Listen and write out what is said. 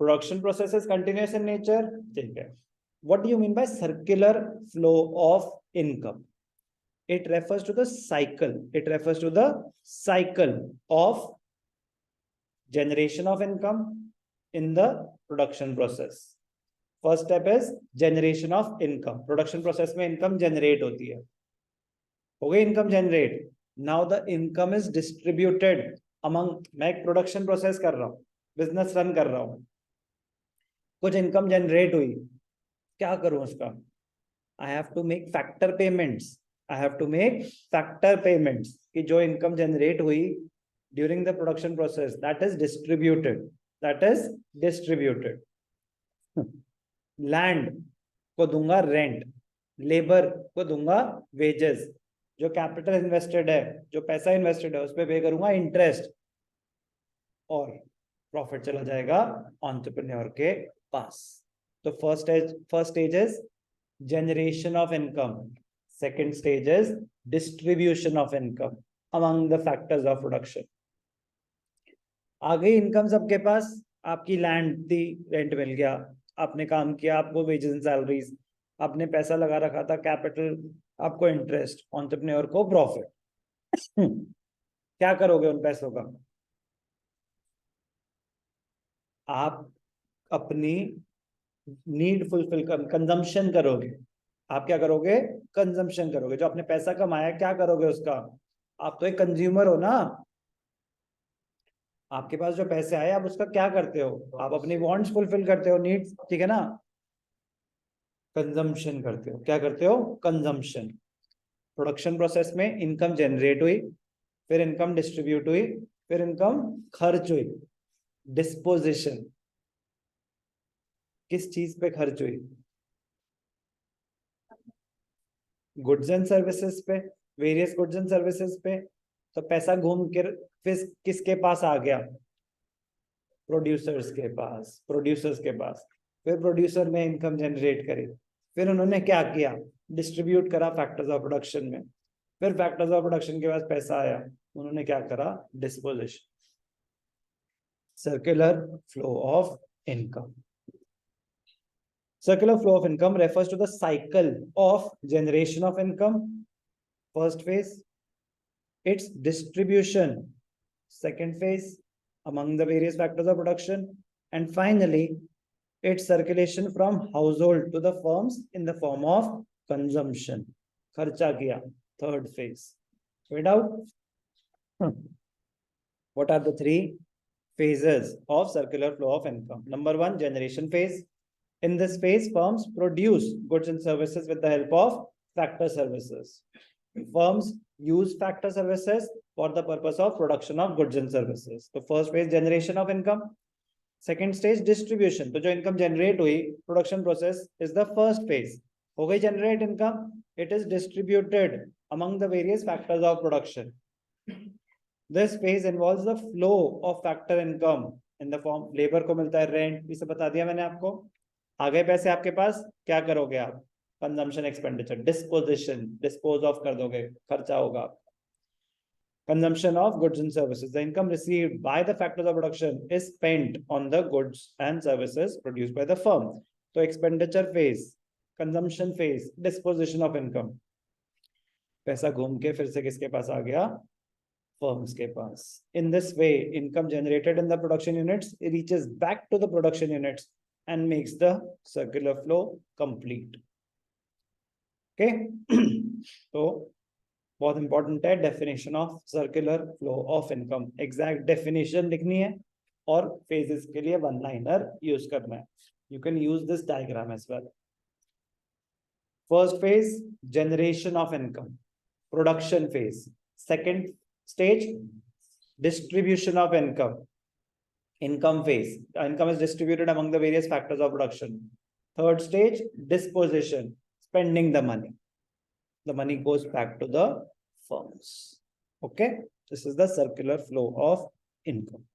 Production process is continuous in nature, ठीक है. What do you mean by circular flow of income? It refers to the cycle. It refers to the cycle of generation of income in the production process. First step is generation of income. Production process में income generate होती है. हो गई income generate. Now the income is distributed among. मैं एक production process कर रहा हूँ, business run कर रहा हूँ, कुछ income generate हुई, क्या करूं उसका? I have to make factor payments. I have to make factor payments कि जो income generate हुई during the production process, that is distributed. That is distributed. Land को दूंगा rent, labor को दूंगा wages, जो capital invested है, जो पैसा invested है, उस पे pay करूंगा interest, और profit चला जाएगा entrepreneur के पास. तो first stage is generation of income. Second stage is distribution of income among the factors of production. आ गई इनकम सबके पास. आपकी लैंड थी, रेंट मिल गया, आपने काम किया, आपको वेजेस एंड सैलरीज, आपने पैसा लगा रखा था कैपिटल, आपको इंटरेस्ट, एंटरप्रेन्योर को प्रॉफिट. क्या करोगे उन पैसों का? आप अपनी नीड फुलफिल कर, कंजम्पशन करोगे. आप क्या करोगे? कंजम्पशन करोगे. जो आपने पैसा कमाया, क्या करोगे उसका? आप तो एक कंज्यूमर हो ना. आपके पास जो पैसे आए, आप उसका क्या करते हो? आप अपनी वांट्स फुलफिल करते हो, नीड्स, ठीक है ना. कंजम्पशन करते हो. क्या करते हो? कंजम्पशन. प्रोडक्शन प्रोसेस में इनकम जनरेट हुई, फिर इनकम डिस्ट्रीब्यूट हुई, फिर इनकम खर्च हुई. डिस्पोजिशन किस चीज पे खर्च हुई? गुड्स एंड सर्विसेज पे, वेरियस गुड्स एंड सर्विसेज पे. तो पैसा घूम कर फिर किसके पास आ गया? प्रोड्यूसर्स के पास. प्रोड्यूसर्स के पास. फिर प्रोड्यूसर ने इनकम जनरेट करी, फिर उन्होंने क्या किया? डिस्ट्रीब्यूट करा फैक्टर्स ऑफ प्रोडक्शन में. फिर फैक्टर्स ऑफ प्रोडक्शन के पास पैसा आया, उन्होंने क्या करा? Disposition. Circular flow of income. Circular flow of income refers to the cycle of generation of income. First phase, its distribution. Second phase, among the various factors of production. And finally, its circulation from household to the firms in the form of consumption. Kharcha kiya. Third phase. Fade out. What are the three phases of circular flow of income? Number one, generation phase. In this phase, firms produce goods and services with the help of factor services. Firms use factor services for the purpose of production of goods and services. So first phase, generation of income. Second stage, distribution. तो जो income generate हुई, production process is the first phase. हो गई generate income, it is distributed among the various factors of production. This phase involves the flow of factor income in the form, labor को मिलता है rent, इसे बता दिया मैंने आपको. आ गए पैसे आपके पास, क्या करोगे आप? Consumption expenditure. Disposition, dispose of कर दोगे, खर्चा होगा. Consumption of goods and services. The income received by the factors of production is spent on the goods and services produced by the firm. तो expenditure phase, consumption phase, disposition of income. पैसा घूम के फिर से किसके पास आ गया? Firms के पास. In this way, income generated in the production units reaches back to the production units and makes the circular flow complete. Okay. तो बहुत इंपॉर्टेंट है definition of circular flow of income. Exact definition लिखनी है और phases के लिए one liner use करना है. You can use this diagram as well. First phase, generation of income, production phase. Second stage, distribution of income, income phase. Income is distributed among the various factors of production. Third stage, disposition, spending the money. The money goes back to the firms. Okay, this is the circular flow of income.